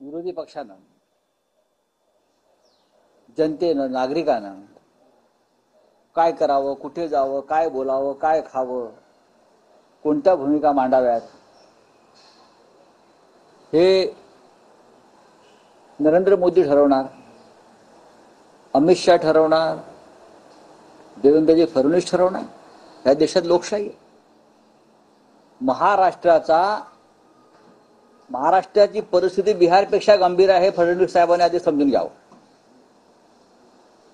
विरोधी पक्षानं, जनतेनं, नागरिकांना काय करावं, कुठे जावं, काय बोलावं, काय खावं, कोणत्या भूमिका मांडाव्यात, हे नरेंद्र मोदी ठरवणार, अमित शहा ठरवणार, देवेंद्रजी फडणवीस ठरवणार. या देशात लोकशाही आहे. महाराष्ट्राची परिस्थिती बिहारपेक्षा गंभीर आहे. फडणवीस साहेबांनी आधी समजून घ्यावं.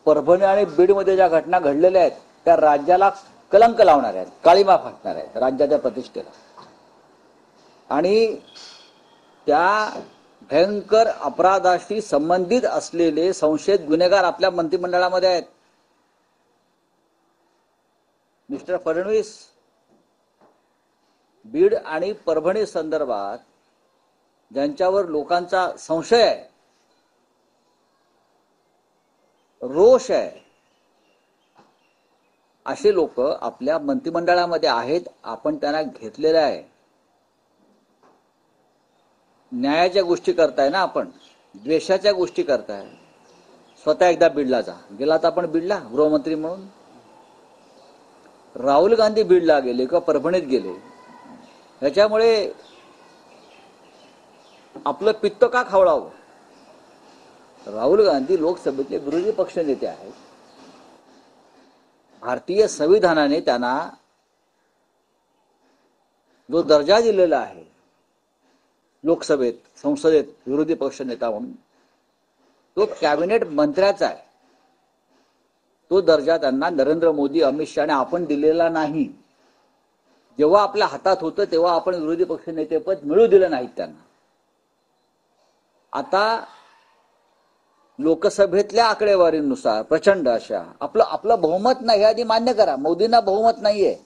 परभणी आणि बीडमध्ये ज्या घटना घडलेल्या आहेत त्या राज्याला कलंक लावणार आहेत, काळीमा फासणार आहेत राज्याच्या प्रतिष्ठेला. आणि त्या भयंकर अपराधाशी संबंधित असलेले संशयित गुन्हेगार आपल्या मंत्रिमंडळामध्ये आहेत. मिस्टर फडणवीस, बीड आणि परभणी संदर्भात ज्यांच्यावर लोकांचा संशय आहे, रोष आहे, असे लोक आपल्या मंत्रिमंडळामध्ये आहेत. आपण त्यांना घेतलेलं आहे. न्यायाच्या गोष्टी करताय ना आपण, द्वेषाच्या गोष्टी करताय. स्वतः एकदा बीडला जा, गेलात आपण बीडला गृहमंत्री म्हणून. राहुल गांधी बीडला गेले किंवा परभणीत गेले, याच्यामुळे आपलं पित्त का खवळावं? राहुल गांधी लोकसभेतले विरोधी पक्ष नेते आहेत. भारतीय संविधानाने त्यांना जो दर्जा दिलेला आहे लोकसभेत, संसदेत विरोधी पक्ष नेता म्हणून, तो कॅबिनेट मंत्र्याचा आहे. तो दर्जा त्यांना नरेंद्र मोदी, अमित शहाने आपण दिलेला नाही. जेव्हा आपल्या हातात होतं तेव्हा आपण विरोधी पक्ष नेतेपद मिळू दिलं नाहीत त्यांना. आता लोकसभेतल्या आकडेवारीनुसार प्रचंड अशा आपलं बहुमत नाही, हे आधी मान्य करा. मोदींना बहुमत नाहीये,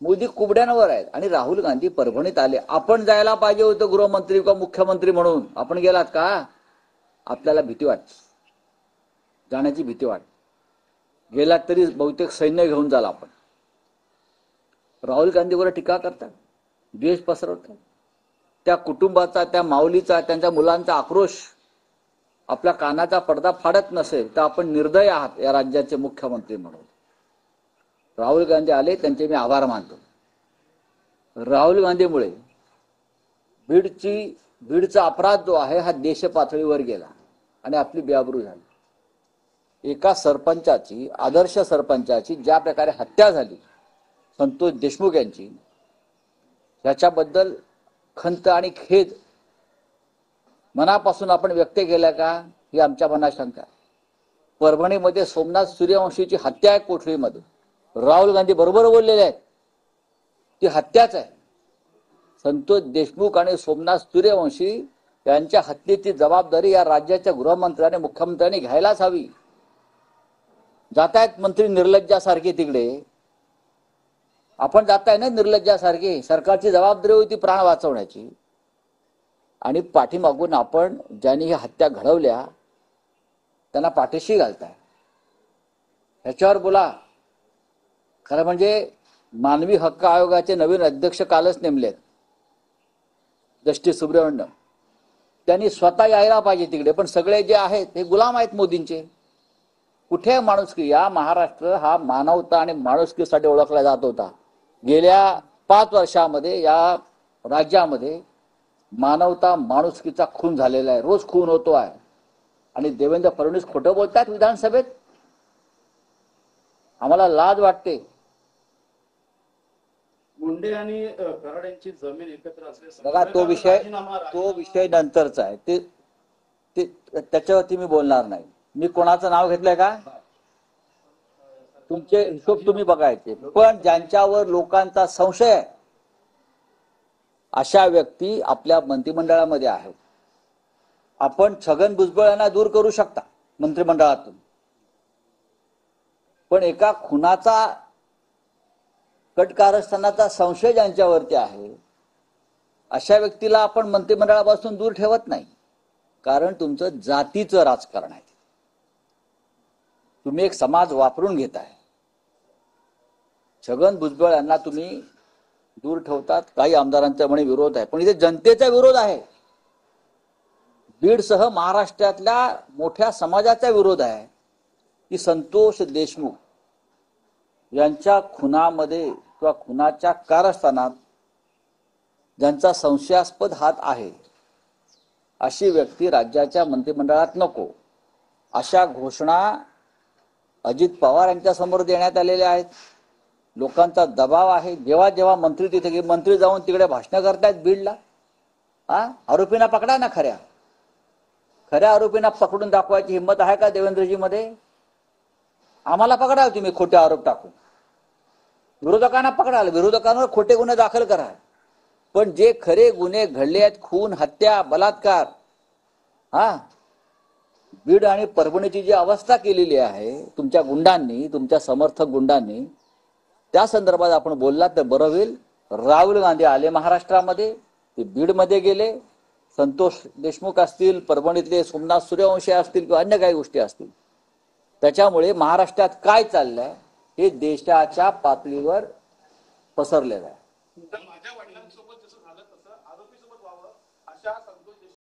मोदी कुबड्यांवर आहेत. आणि राहुल गांधी परभणीत आले. आपण जायला पाहिजे होतं गृहमंत्री किंवा मुख्यमंत्री म्हणून. आपण गेलात का? आपल्याला भीती वाटते, जाण्याची भीती वाटते. गेलात तरी बहुतेक सैन्य घेऊन जाल आपण. राहुल गांधीवर टीका करतात, द्वेष पसरवतात. त्या कुटुंबाचा, त्या माऊलीचा, त्यांच्या मुलांचा आक्रोश आपल्या कानाचा पडदा फाडत नसेल तर आपण निर्दय आहात या राज्याचे मुख्यमंत्री म्हणून. राहुल गांधी आले, त्यांचे मी आभार मानतो. राहुल गांधीमुळे बीडचा अपराध जो आहे हा देश पातळीवर गेला आणि आपली बेआबरू झाली. एका सरपंचाची, आदर्श सरपंचाची ज्या प्रकारे हत्या झाली संतोष देशमुख यांची, याच्याबद्दल खंत आणि खेद मनापासून आपण व्यक्त केला का, ही आमच्या मनात शंका आहे. परभणीमध्ये सोमनाथ सूर्यवंशीची हत्या आहे कोठडीमध्ये. राहुल गांधी बरोबर बोललेले आहेत, ती हत्याच आहे. संतोष देशमुख आणि सोमनाथ सूर्यवंशी यांच्या हत्येची जबाबदारी या राज्याच्या गृहमंत्र्याने, मुख्यमंत्र्यांनी घ्यायलाच हवी. जातायत मंत्री निर्लज्जासारखे तिकडे. आपण जाताय ना निर्लज्जासारखे. सरकारची जबाबदारी होती प्राण वाचवण्याची. आणि पाठीमागून आपण ज्यांनी ही हत्या घडवल्या त्यांना पाठीशी घालताय. ह्याच्यावर बोला. खरं म्हणजे मानवी हक्क आयोगाचे नवीन अध्यक्ष कालच नेमलेत, जस्टिस सुब्रमण्यम. त्यांनी स्वतः यायला पाहिजे तिकडे. पण सगळे जे आहेत हे गुलाम आहेत मोदींचे. कुठे माणुसकी? या महाराष्ट्र हा मानवता आणि माणुसकीसाठी ओळखला जात होता. गेल्या 5 वर्षामध्ये या राज्यामध्ये मानवता, माणुसकीचा खून झालेला आहे. रोज खून होतो आहे. आणि देवेंद्र फडणवीस खोटं बोलतात विधानसभेत. आम्हाला लाज वाटते. मुंडे आणि कराड यांची जमीन एकत्र असते. बघा, तो विषय नंतरचा आहे. ते त्याच्यावरती मी बोलणार नाही. मी कोणाचं नाव घेतलंय का? तुमचे हिशोब तुम्ही बघायचे. पण ज्यांच्यावर लोकांचा संशय आहे अशा व्यक्ती आपल्या मंत्रिमंडळामध्ये आहेत. आपण छगन भुजबळ यांना दूर करू शकता मंत्रिमंडळातून, पण एका खुनाचा, कटकारस्थानाचा संशय ज्यांच्यावरती आहे अशा व्यक्तीला आपण मंत्रिमंडळापासून दूर ठेवत नाही. कारण तुमचं जातीचं राजकारण आहे. तुम्ही एक समाज वापरून घेताय. छगन भुजबळ यांना तुम्ही दूर ठेवतात. काही आमदारांचा म्हणे विरोध आहे, पण इथे जनतेचा विरोध आहे. बीडसह महाराष्ट्रातल्या मोठ्या समाजाचा विरोध आहे की संतोष देशमुख यांच्या खुनामध्ये किंवा खुनाच्या कारस्थानात ज्यांचा संशयास्पद हात आहे अशी व्यक्ती राज्याच्या मंत्रिमंडळात नको, अशा घोषणा अजित पवार यांच्या समोर देण्यात आलेल्या आहेत. लोकांचा दबाव आहे. जेव्हा जेव्हा मंत्री तिथे गेले, मंत्री जाऊन तिकडे भाषण करतायत बीडला. आरोपींना पकडा ना, खऱ्या आरोपींना पकडून दाखवायची हिंमत आहे का देवेंद्रजी मध्ये? आम्हाला पकडा तुम्ही खोटे आरोप टाकून, विरोधकांना पकडाल, विरोधकांवर खोटे गुन्हे दाखल करा. पण जे खरे गुन्हे घडले आहेत, खून, हत्या, बलात्कार, बीड आणि परभणीची जी अवस्था केलेली आहे तुमच्या गुंडांनी, तुमच्या समर्थक गुंडांनी, त्या संदर्भात आपण बोललात तर बरं होईल. राहुल गांधी आले महाराष्ट्रामध्ये, ते बीडमध्ये गेले. संतोष देशमुख असतील, परभणीतले सोमनाथ सूर्यवंशी असतील किंवा अन्य काही गोष्टी असतील, त्याच्यामुळे महाराष्ट्रात काय चाललंय हे देशाच्या पातळीवर पसरलेलं आहे. माझ्या वडिलांसोबत जसं झालं तसं आरोपीसोबत व्हावं अशा